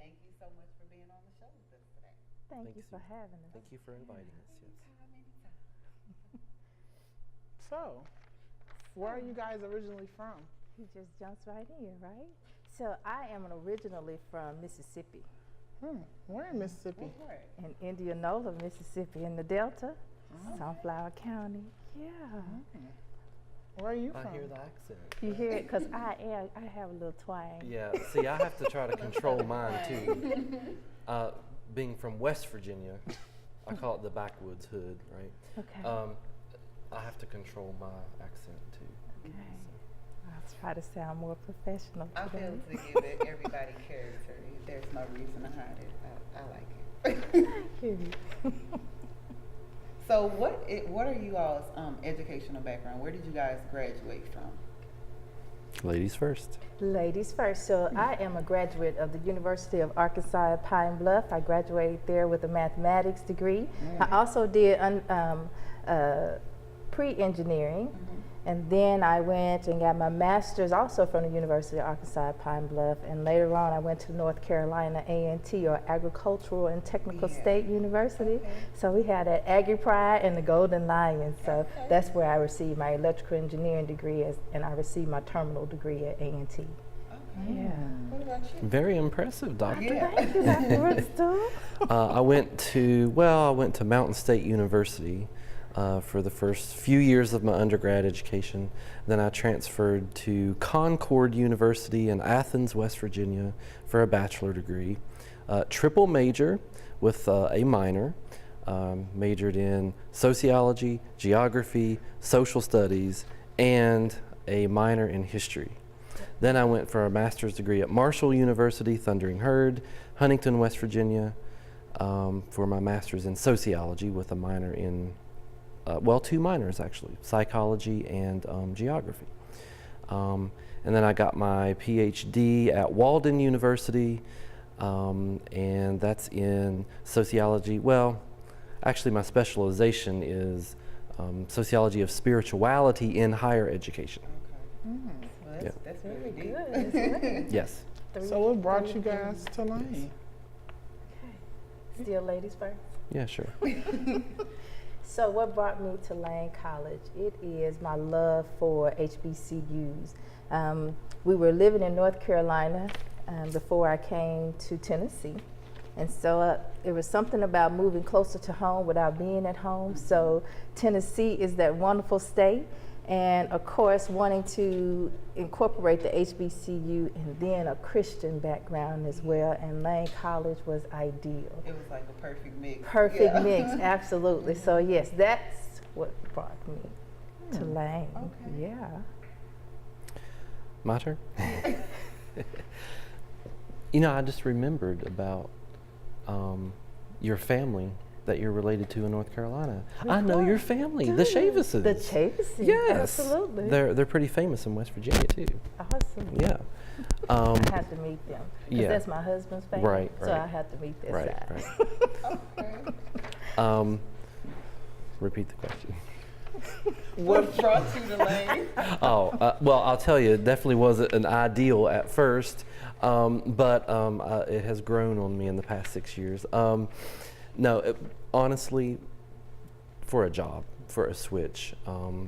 thank you so much for being on the show with us today. Thank you Thanks, for Susan. having us. Thank you for inviting us. Yes. Anytime. So, where are you guys originally from? He just jumps right in, right? So I am originally from Mississippi, Where in Mississippi? What part? in Indianola, Mississippi, in the Delta, Sunflower County. Yeah. Where are you from? I hear the accent. You hear it? Because I have a little twang. Yeah, see, I have to try to control mine too. Being from West Virginia, I call it the backwoods hood, right? Okay. I have to control my accent too. Okay. I'll try to sound more professional I today. feel to give it everybody character. There's no reason to hide it. I like it. Thank you. So what are you all's educational background? Where did you guys graduate from? Ladies first. Ladies first. So I am a graduate of the University of Arkansas at Pine Bluff. I graduated there with a mathematics degree. I also did pre-engineering. And then I went and got my master's also from the University of Arkansas at Pine Bluff. And later on, I went to North Carolina A&T, or Agricultural and Technical State University. So we had that Agri Pride and the Golden Lion. So that's where I received my electrical engineering degree, and I received my terminal degree at A&T. Okay. Yeah. What about you? Very impressive, Doctor. Yeah. Thank you, Dr. Rookstool. I went to Mountain State University for the first few years of my undergrad education. Then I transferred to Concord University in Athens, West Virginia for a bachelor degree. Triple major with a minor. Majored in sociology, geography, social studies, and a minor in history. Then I went for a master's degree at Marshall University, Thundering Herd, Huntington, West Virginia, for my master's in sociology with a minor in two minors actually, psychology and geography. And then I got my PhD at Walden University, and that's in sociology. Well, actually my specialization is sociology of spirituality in higher education. Well, that's really deep. Good. Yes. So what brought you guys to Lane? Still ladies first. Yeah, sure. So what brought me to Lane College? It is my love for HBCUs. We were living in North Carolina before I came to Tennessee. And so it was something about moving closer to home without being at home. So Tennessee is that wonderful state. And of course, wanting to incorporate the HBCU and then a Christian background as well. And Lane College was ideal. It was like a perfect mix. Perfect mix, absolutely. So yes, that's what brought me to Lane. Okay. Yeah. My turn? You know, I just remembered about your family that you're related to in North Carolina. I know your family, the Chavises. The Chavises, Yes. absolutely. They're pretty famous in West Virginia too. Awesome. Yeah. I had to meet them because yeah. that's my husband's family. Right, So right. I had to meet their Right, side. right. Repeat the question. What brought you to Lane? Well, I'll tell you, it definitely wasn't an ideal at first, but it has grown on me in the past 6 years. Honestly, for a job, for a switch,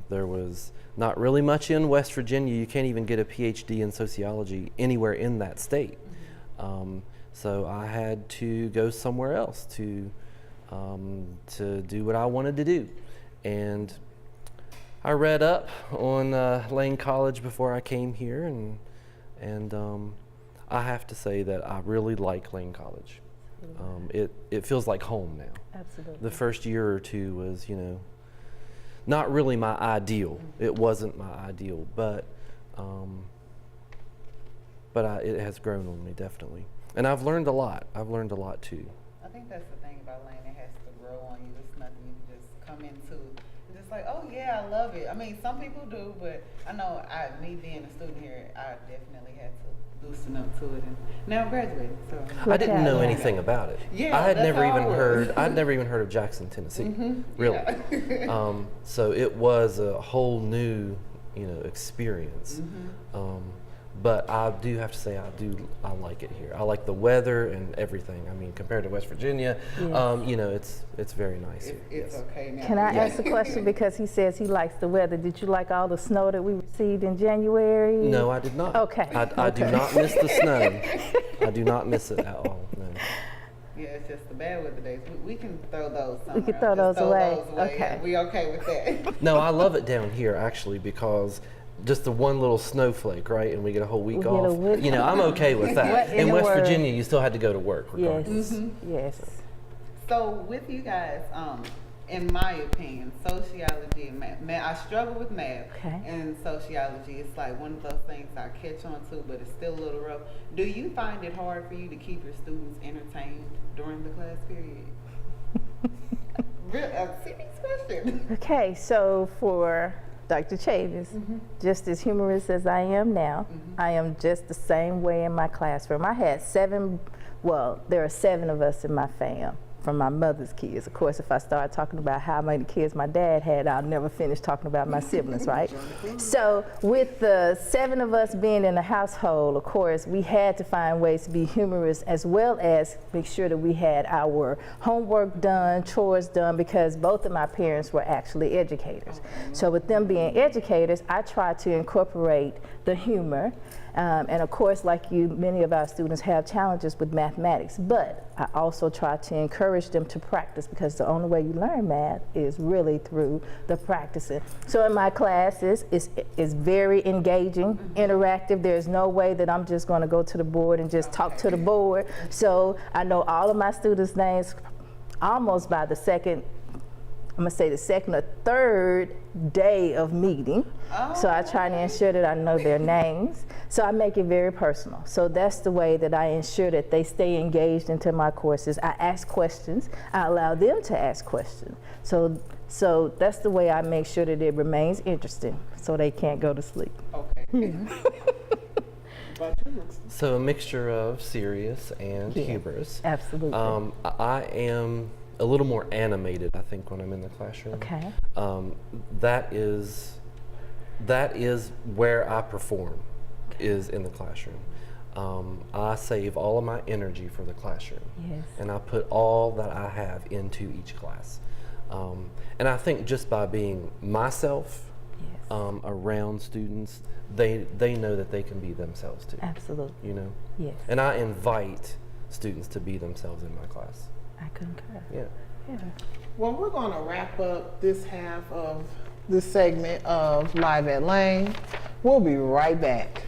there was not really much in West Virginia. You can't even get a PhD in sociology anywhere in that state. So I had to go somewhere else to do what I wanted to do. And I read up on Lane College before I came here, and I have to say that I really like Lane College. It feels like home now. Absolutely. The first year or two was, not really my ideal. It wasn't my ideal, but it has grown on me, definitely. And I've learned a lot. I've learned a lot too. I think that's the thing about Lane. It has to grow on you. It's nothing you can just come into. It's just like, oh yeah, I love it. I mean, some people do, but I know me being a student here, I definitely had to loosen up to it. And now I'm graduating, so. I didn't know anything about it. Yeah, I had that's never how even I was. heard. I'd never even heard of Jackson, Tennessee. Really. Yeah. So it was a whole new, experience. But I do have to say I like it here. I like the weather and everything. I mean, compared to West Virginia, Yes. you know, it's very nice here. It's Yes. okay now. Can I Yeah. ask a question? Because he says he likes the weather. Did you like all the snow that we received in January? No, I did not. Okay. I do not miss the snow. I do not miss it at all. No. Yeah, it's just the bad weather days. We can throw those somewhere. We can throw else. Just those away. Okay. Yeah, we okay with that. No, I love it down here actually because just the one little snowflake, right? And we get a whole week We get a off. week. You know, I'm okay with that. What in In the West world? Virginia, you still had to go to work Yes. regardless. Yes. So with you guys, in my opinion, sociology and math, I struggle with math Okay. and sociology. It's like one of those things I catch on to, but it's still a little rough. Do you find it hard for you to keep your students entertained during the class period? Real serious question. Okay, so for Dr. Chavis, just as humorous as I am now, I am just the same way in my classroom. I had there are 7 of us in my fam from my mother's kids. Of course, if I start talking about how many kids my dad had, I'll never finish talking about my siblings, right? So with the 7 of us being in the household, of course, we had to find ways to be humorous as well as make sure that we had our homework done, chores done, because both of my parents were actually educators. So with them being educators, I tried to incorporate the humor. And of course, like you, many of our students have challenges with mathematics, but I also try to encourage them to practice because the only way you learn math is really through the practicing. So in my classes, it's very engaging, interactive. There's no way that I'm just going to go to the board and just talk to the board. So I know all of my students' names almost by the second or third day of meeting. So I try to ensure that I know their names. So I make it very personal. So that's the way that I ensure that they stay engaged into my courses. I ask questions. I allow them to ask questions. So that's the way I make sure that it remains interesting so they can't go to sleep. Okay. So a mixture of serious and humorous. Absolutely. I am a little more animated, I think, when I'm in the classroom. Okay. That is where I perform, is in the classroom. I save all of my energy for the classroom. Yes. And I put all that I have into each class. And I think just by being myself around students, they know that they can be themselves too. Absolutely. You know? Yes. And I invite students to be themselves in my class. I concur. Yeah. Yeah. Well, we're going to wrap up this half of this segment of Live at Lane. We'll be right back.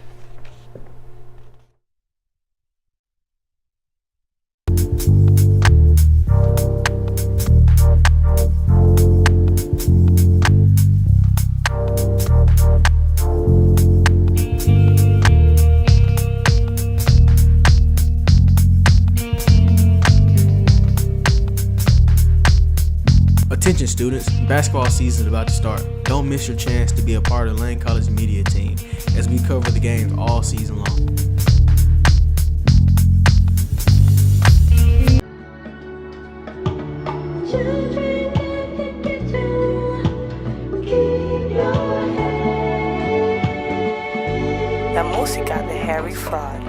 Attention students, basketball season is about to start. Don't miss your chance to be a part of the Lane College media team as we cover the games all season long. La música de Harry Fraud.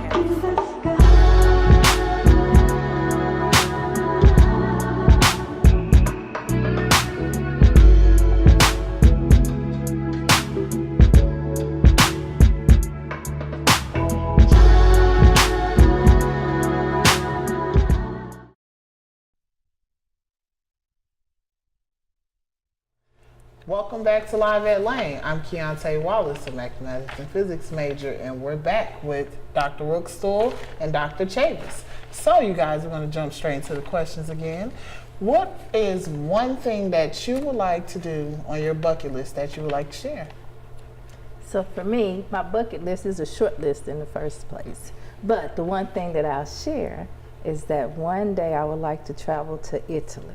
Welcome back to Live at Lane. I'm Keyontae Wallace, a mathematics and physics major, and we're back with Dr. Rookstool and Dr. Chavis. So you guys are going to jump straight into the questions again. What is one thing that you would like to do on your bucket list that you would like to share? So for me, my bucket list is a short list in the first place. But the one thing that I'll share is that one day I would like to travel to Italy.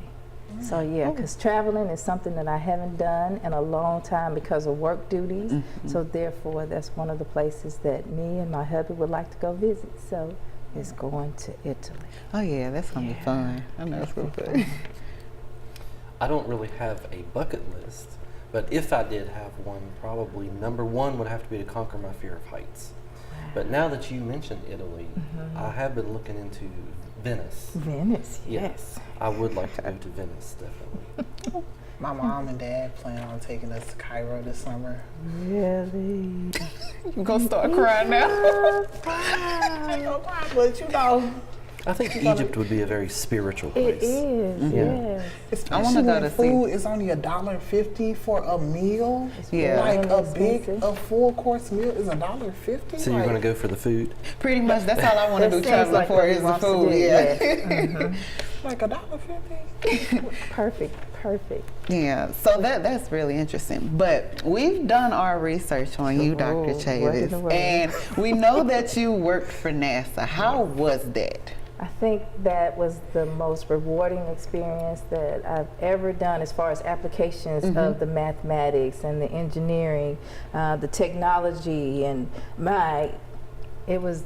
So yeah, because traveling is something that I haven't done in a long time because of work duties. So therefore, that's one of the places that me and my hubby would like to go visit. So it's going to Italy. Oh yeah, that's gonna be fun. I know it's gonna be fun. I don't really have a bucket list, but if I did have one, probably number one would have to be to conquer my fear of heights. But now that you mentioned Italy, I have been looking into Venice. Venice, Yeah. yes. I would like to go to Venice, definitely. My mom and dad plan on taking us to Cairo this summer. Really? I'm gonna start crying now. I ain't gonna cry, but you know, I think Egypt would be a very spiritual place. It is, Yeah. yes. I wanna especially go when to see- food is only $1.50 for a meal. Yeah. Like Expensive. a full course meal is $1.50. So you're going to go for the food? Pretty much, that's all I want to That do seems traveling like for what he is the wants to food. do, Yeah. yes. like $1.50. Perfect, perfect. Yeah, so that's really interesting. But we've done our research on you, Dr. Oh, what in Chavis, the world? and we know that you worked for NASA. How was that? I think that was the most rewarding experience that I've ever done as far as applications of the mathematics and the engineering, the technology, and it was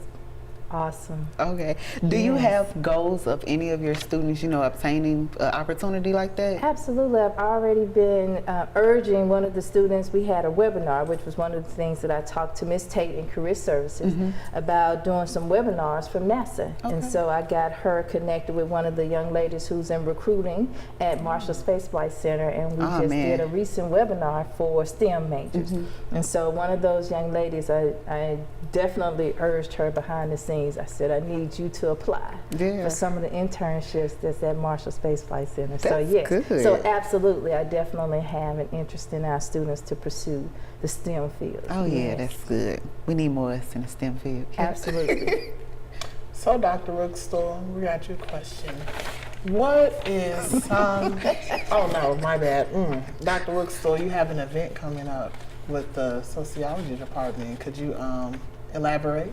awesome. Okay. Do you Yes. have goals of any of your students, obtaining an opportunity like that? Absolutely. I've already been urging one of the students. We had a webinar, which was one of the things that I talked to Miss Tate in Career Services about doing some webinars from NASA. And so I got her connected with one of the young ladies who's in recruiting at Marshall Space Flight Center, and we Oh, just man. did a recent webinar for STEM majors. And so one of those young ladies, I definitely urged her behind the scenes. I said, I need you to apply Yeah. for some of the internships that's at Marshall Space Flight Center. So That's yes, good. so absolutely, I definitely have an interest in our students to pursue the STEM field. Oh, yeah, Yes. that's good. We need more of us in the STEM field. Absolutely. So, Dr. Rookstool, we got your question. What is oh no, my bad. Dr. Rookstool, you have an event coming up with the sociology department. Could you elaborate?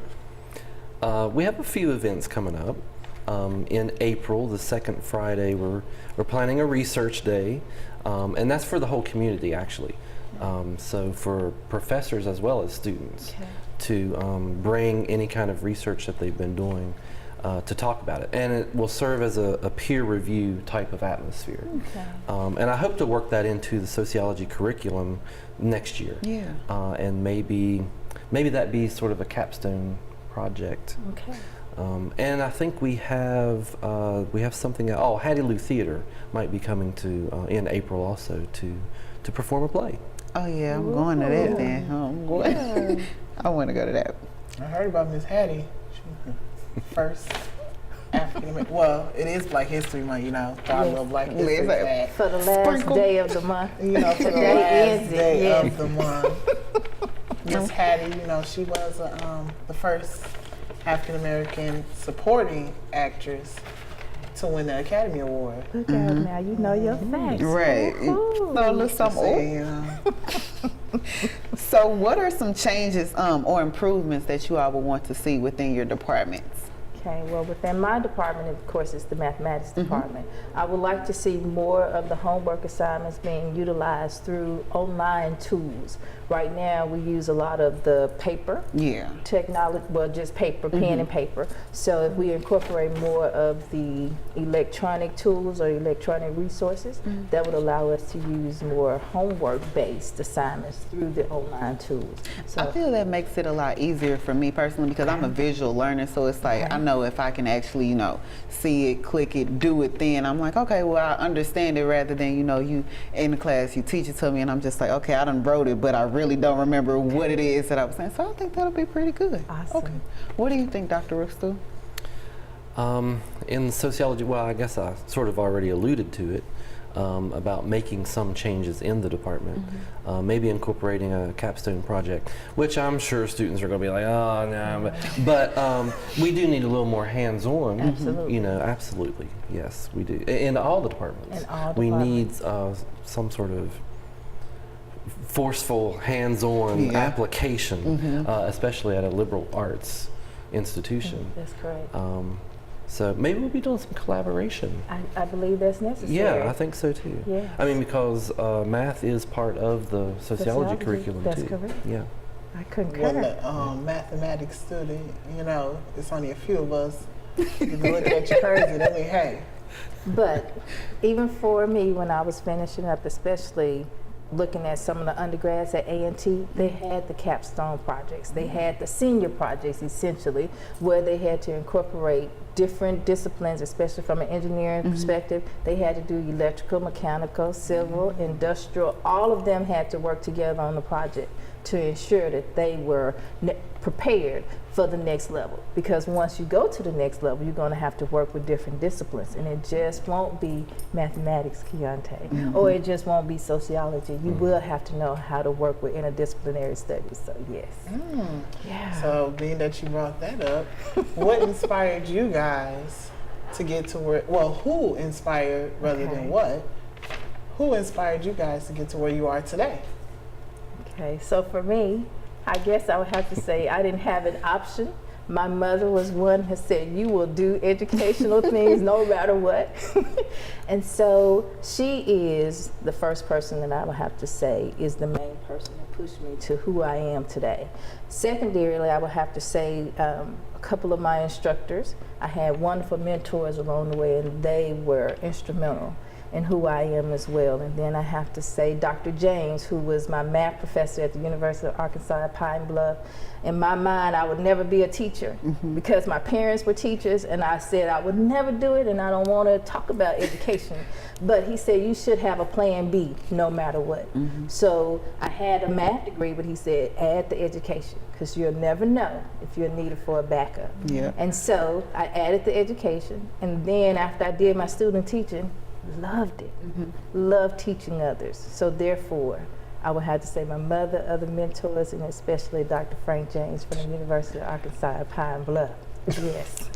We have a few events coming up. In April, the second Friday, we're planning a research day, and that's for the whole community, actually. So for professors as well as students to bring any kind of research that they've been doing to talk about it. And it will serve as a peer review type of atmosphere. And I hope to work that into the sociology curriculum next year. Yeah. And maybe that be sort of a capstone project. Okay. And I think we have something. Hattie Lou Theater might be coming to in April also to perform a play. Oh, yeah, I'm going to that then. I'm going. I want to go to that. I heard about Miss Hattie. She was the first African American. Well, it is Black History Month, So I love Black History. Listen, Fact. For the last Sprinkle. day of the month. For the Today last ends it, day yes. of the month. Miss Hattie, she was the first African American supporting actress to win the Academy Award. Look out now, you know your facts. Right. Woo-hoo. So, look, So what are some changes or improvements that you all would want to see within your departments? Okay, well, within my department, of course, it's the mathematics department. I would like to see more of the homework assignments being utilized through online tools. Right now, we use a lot of the paper Yeah. technology, well, just paper, pen and paper. So if we incorporate more of the electronic tools or electronic resources, that would allow us to use more homework-based assignments through the online tools. So I feel that makes it a lot easier for me personally because I'm a visual learner, so it's like I know if I can actually, see it, click it, do it, then I'm like, okay, well, I understand it rather than, you in the class, you teach it to me and I'm just like, okay, I done wrote it, but I really don't remember what it is that I was saying. So I think that'll be pretty good. Awesome. Okay. What do you think, Dr. Rookstool? In sociology, well, I guess I sort of already alluded to it about making some changes in the department, maybe incorporating a capstone project, which I'm sure students are going to be like, oh, no, but we do need a little more hands-on. Absolutely. Absolutely, yes, we do. In all the departments. In all we need departments. some sort of forceful, hands-on application, especially at a liberal arts institution. that's correct. So maybe we'll be doing some collaboration. I believe that's necessary. Yeah, I think so too. Yes. I mean, because math is part of the sociology curriculum that's too. correct. Yeah. I concur. When the mathematics student, it's only a few of us. If you look at you crazy, then hey. But even for me, when I was finishing up, especially looking at some of the undergrads at A&T, they had the capstone projects. They had the senior projects, essentially, where they had to incorporate different disciplines, especially from an engineering perspective. They had to do electrical, mechanical, civil, industrial. All of them had to work together on the project to ensure that they were prepared for the next level. Because once you go to the next level, you're going to have to work with different disciplines, and it just won't be mathematics, Keyontae, or it just won't be sociology. You will have to know how to work with interdisciplinary studies. So yes. Yeah. So being that you brought that up, what inspired you guys to get to where, well, who inspired rather than what? Who inspired you guys to get to where you are today? Okay, so for me, I guess I would have to say I didn't have an option. My mother was one who said, you will do educational things no matter what. And so she is the first person that I would have to say is the main person that pushed me to who I am today. Secondarily, I would have to say a couple of my instructors. I had wonderful mentors along the way, and they were instrumental in who I am as well. And then I have to say Dr. James, who was my math professor at the University of Arkansas at Pine Bluff. In my mind, I would never be a teacher because my parents were teachers, and I said I would never do it, and I don't want to talk about education. But he said you should have a plan B no matter what. So I had a math degree, but he said add the education, because you'll never know if you're needed for a backup. And so I added the education, and then after I did my student teaching, loved it, loved teaching others. So therefore, I would have to say my mother, other mentors, and especially Dr. Frank James from the University of Arkansas at Pine Bluff. Yes.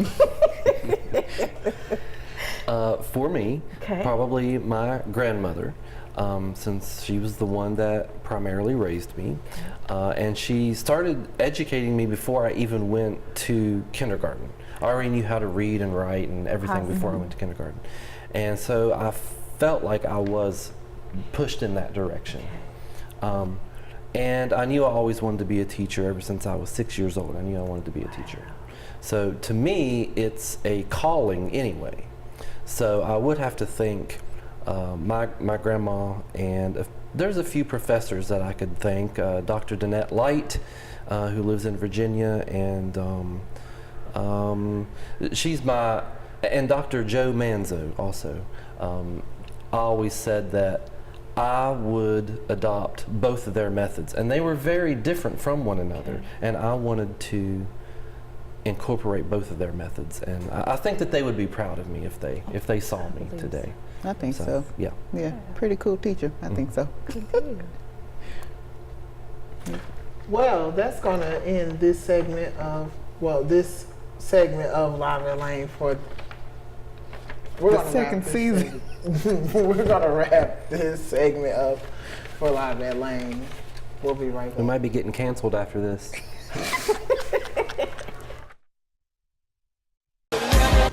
For me, probably my grandmother, since she was the one that primarily raised me. And she started educating me before I even went to kindergarten. I already knew how to read and write and everything before I went to kindergarten. And so I felt like I was pushed in that direction. And I knew I always wanted to be a teacher ever since I was 6 years old. I knew I wanted to be a teacher. So to me, it's a calling anyway. So I would have to thank my grandma, and there's a few professors that I could thank. Dr. Danette Light, who lives in Virginia, and she's my, and Dr. Joe Manzo also. I always said that I would adopt both of their methods, and they were very different from one another, and I wanted to incorporate both of their methods, and I think that they would be proud of me if they saw me today. I think so. Yeah. Yeah, pretty cool teacher. I think so. Well, that's going to end this segment of, Live at Lane for The second season. We're going to wrap this segment up for Live at Lane. We'll be right back. We might be getting canceled after this.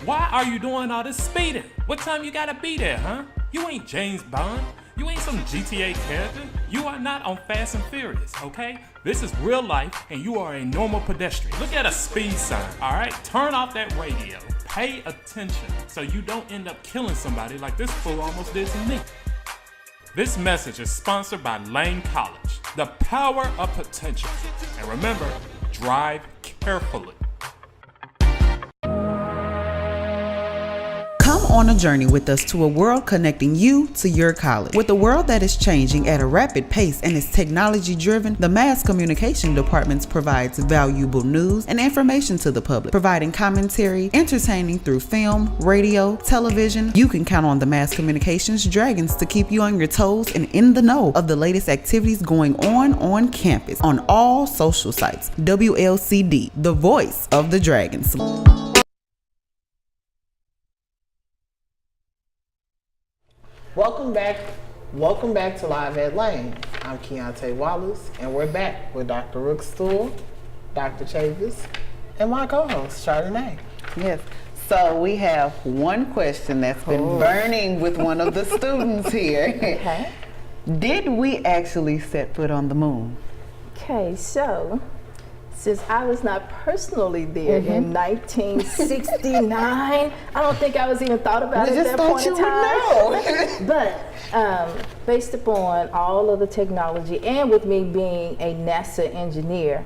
Why are you doing all this speeding? What time you gotta be there, huh? You ain't James Bond. You ain't some GTA character. You are not on Fast and Furious, okay? This is real life, and you are a normal pedestrian. Look at a speed sign, all right? Turn off that radio. Pay attention so you don't end up killing somebody like this fool almost did to me. This message is sponsored by Lane College, the power of potential. And remember, drive carefully. Come on a journey with us to a world connecting you to your college. With a world that is changing at a rapid pace and is technology driven, the Mass Communication Department provides valuable news and information to the public, providing commentary, entertaining through film, radio, television. You can count on the Mass Communications Dragons to keep you on your toes and in the know of the latest activities going on campus on all social sites. WLCD, the voice of the Dragons. Welcome back to Live at Lane. I'm Keyontae Wallace, and we're back with Dr. Rookstool, Dr. Chavis, and my co-host, Chardonnay. Yes. So we have one question that's been burning with one of the students here. Okay. Did we actually set foot on the moon? Okay, so Since I was not personally there in 1969, I don't think I was even thought about it at that point in time. But based upon all of the technology and with me being a NASA engineer,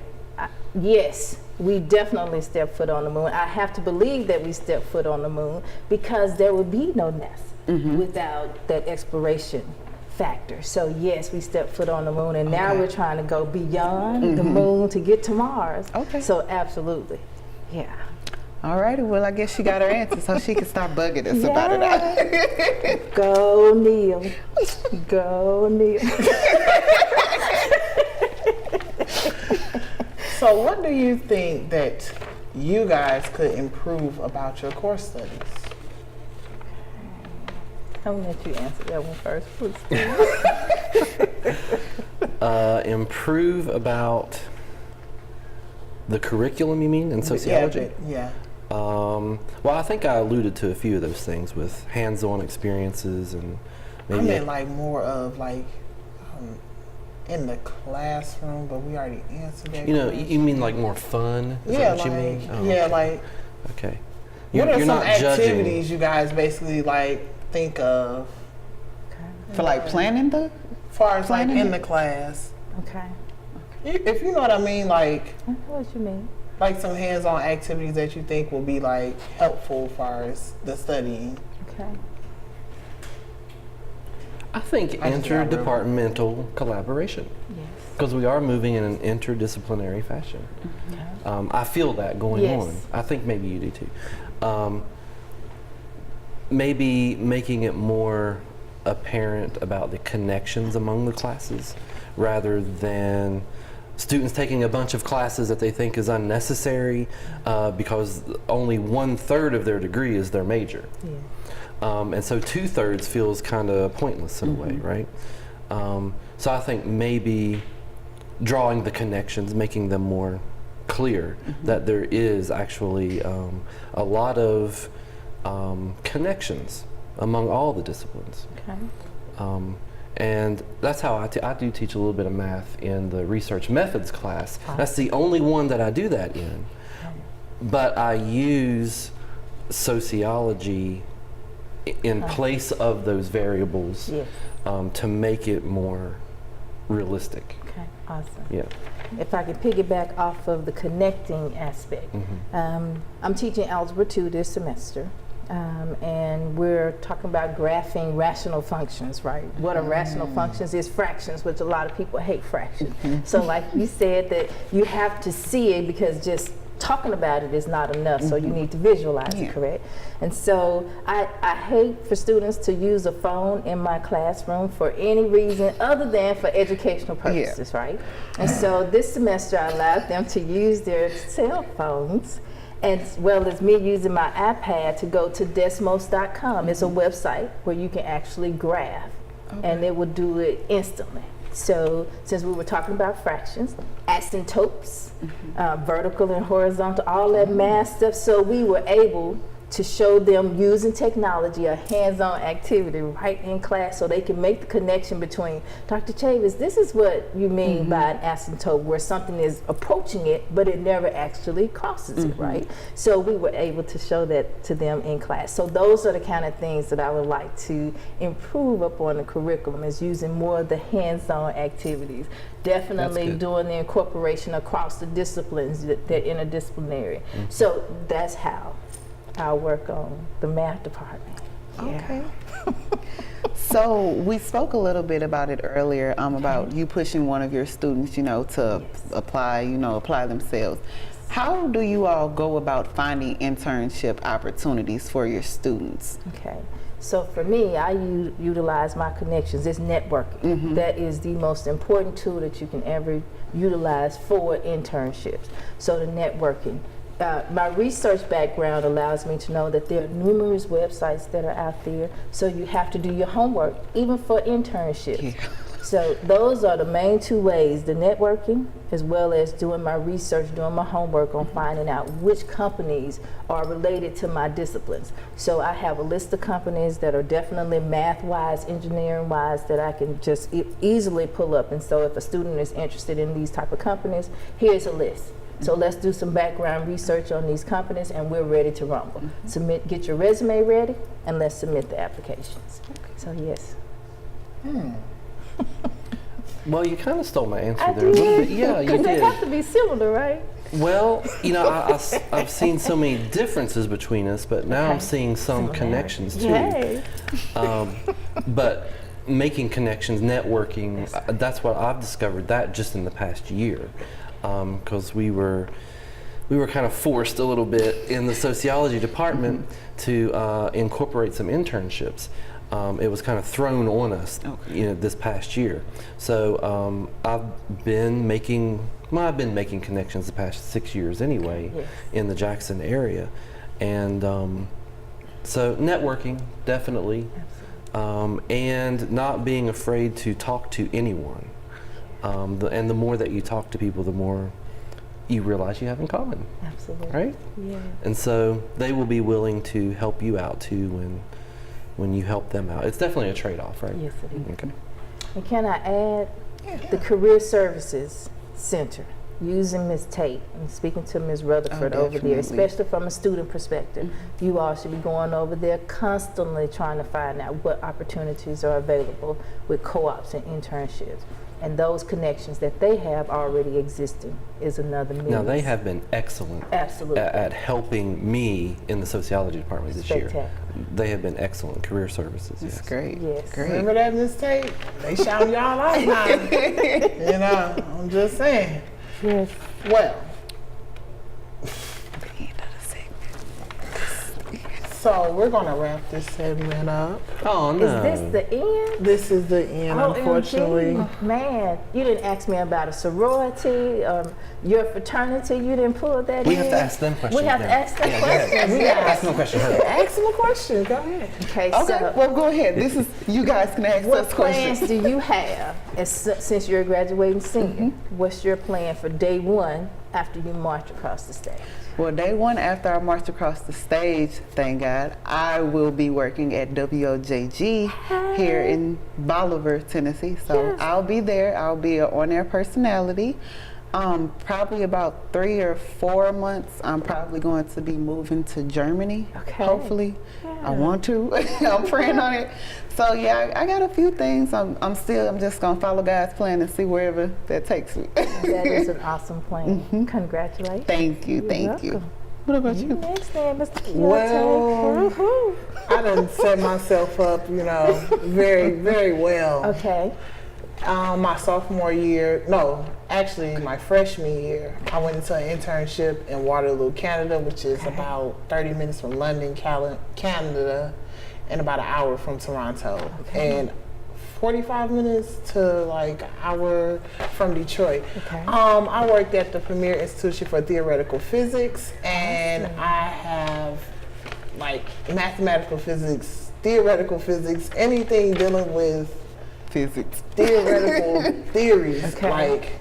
yes, we definitely stepped foot on the moon. I have to believe that we stepped foot on the moon because there would be no NASA without that exploration factor. So yes, we stepped foot on the moon, and now we're trying to go beyond the moon to get to Mars. So absolutely, yeah. All righty, well, I guess she got her answer, so she can stop bugging us about it. Go Neil. Go Neil. So what do you think that you guys could improve about your course studies? I'm gonna let you answer that one first, please. Improve about the curriculum, you mean, in sociology? Yeah. Well, I think I alluded to a few of those things with hands-on experiences and maybe. I meant like more of like in the classroom, but we already answered that. You know, you mean like more fun? Is that what you mean? Oh, yeah, okay. like. Okay. What are You're some not activities judging. you guys basically like think of? For like planning the? As far as like Planning in it? the class. Okay. If you know what I mean, like. I know what you mean. Like some hands-on activities that you think will be like helpful as far as the studying. Okay. I think I just got interdepartmental collaboration, Yes. because we are moving in an interdisciplinary fashion. I feel that going Yes. on. I think maybe you do too. Maybe making it more apparent about the connections among the classes rather than students taking a bunch of classes that they think is unnecessary because only 1/3 of their degree is their major. Yeah. And so 2/3 feels kind of pointless in a way, right? So I think maybe drawing the connections, making them more clear that there is actually a lot of connections among all the disciplines. Okay. And that's how I do teach a little bit of math in the research methods class. That's the only one that I do that in. But I use sociology in place of those variables Yes. to make it more realistic. Okay. Awesome. Yeah. If I could piggyback off of the connecting aspect, I'm teaching Algebra 2 this semester. And we're talking about graphing rational functions, right? What are rational functions is fractions, which a lot of people hate fractions. So like you said, that you have to see it because just talking about it is not enough, so you need to visualize it, correct? And so I hate for students to use a phone in my classroom for any reason other than for educational purposes, right? And so this semester I allowed them to use their cell phones as well as me using my iPad to go to Desmos.com. It's a website where you can actually graph, and it will do it instantly. So since we were talking about fractions, asymptotes, vertical and horizontal, all that math stuff, so we were able to show them using technology, a hands-on activity right in class so they can make the connection between, Dr. Chavis, this is what you mean by an asymptote, where something is approaching it, but it never actually crosses it, right? So we were able to show that to them in class. So those are the kind of things that I would like to improve upon the curriculum, is using more of the hands-on activities. Definitely doing the incorporation across the disciplines, that they're interdisciplinary. So that's how I work on the math department. Okay. So we spoke a little bit about it earlier, about you pushing one of your students, to apply themselves. How do you all go about finding internship opportunities for your students? Okay. So for me, I utilize my connections. It's networking. That is the most important tool that you can ever utilize for internships. So the networking. My research background allows me to know that there are numerous websites that are out there, so you have to do your homework, even for internships. So those are the main two ways, the networking as well as doing my research, doing my homework on finding out which companies are related to my disciplines. So I have a list of companies that are definitely math-wise, engineering-wise, that I can just easily pull up. And so if a student is interested in these type of companies, here's a list. So let's do some background research on these companies, and we're ready to rumble. Get your resume ready, and let's submit the applications. So yes. Well, you kind of stole my answer I there a little did. bit. Yeah, you Because they did. have to be similar, right? Well, I've seen so many differences between us, but now I'm seeing some connections too. Yay. But making connections, networking, that's what I've discovered that just in the past year. Because we were kind of forced a little bit in the sociology department to incorporate some internships. It was kind of thrown on us, this past year. So I've been making connections the past 6 years anyway in the Jackson area, and so networking definitely, and not being afraid to talk to anyone. And the more that you talk to people, the more you realize you have in common. Absolutely. Right? Yeah. And so they will be willing to help you out too when you help them out. It's definitely a trade-off, right? Yes, it is. Okay. And can I add the Career Services Center, using Ms. Tate and speaking to Ms. Rutherford over there, especially from a student perspective. You all should be going over there constantly trying to find out what opportunities are available with co-ops and internships. And those connections that they have already existing is another means. Now, they have been excellent at helping me in the sociology department this year. They have been excellent. Career Services. That's great. Yes. Great. Remember that, Miss Tate? They shout y'all out now. I'm just saying. Yes. Well, so we're gonna wrap this segment up. Oh no! Is this the end? This is the end, unfortunately. OMG. Man, you didn't ask me about a sorority, your fraternity. You didn't pull that in. We have to ask them questions. We have to ask them questions. Ask them a question. Ask them a question. Go ahead. Okay, Okay, so well, go ahead. This is, you guys can ask what us plans questions. do you have since you're a graduating senior? What's your plan for day one after you march across the stage? Well, day one after I march across the stage, thank God, I will be working at WOJG here in Bolivar, Tennessee. So I'll be there. I'll be an on-air personality. Probably about 3 or 4 months, I'm probably going to be moving to Germany. Okay. Hopefully. I want to. I'm praying on it. So yeah, I got a few things. I'm just gonna follow God's plan and see wherever that takes me. That is an awesome plan. Congratulations. Thank you. Thank you. What about you? Next then, Mr. Keyontae. Well, I done set myself up, very, very well. Okay. My sophomore year, no, actually my freshman year, I went into an internship in Waterloo, Canada, which is about 30 minutes from London, Canada, and about an hour from Toronto. And 45 minutes to like an hour from Detroit. Okay. I worked at the Premier Institution for Theoretical Physics, and I have like mathematical physics, theoretical physics, anything dealing with Physics. theoretical theories. Okay. Like,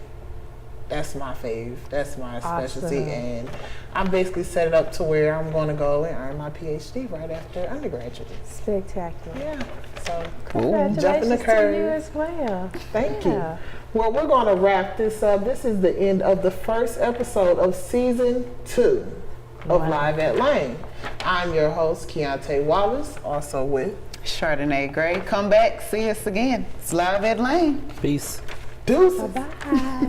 that's my fave. That's my specialty. Awesome. And I'm basically set it up to where I'm going to go and earn my PhD right after undergraduate. Spectacular. Yeah. So, Congratulations jumping the to curve. you as well. Thank Yeah. you. Well, we're going to wrap this up. This is the end of the first episode of season 2 of Live at Lane. I'm your host, Keyontae Wallace, also with Chardonnay Gray. Come back, see us again. It's Live at Lane. Peace. Deuces. Bye.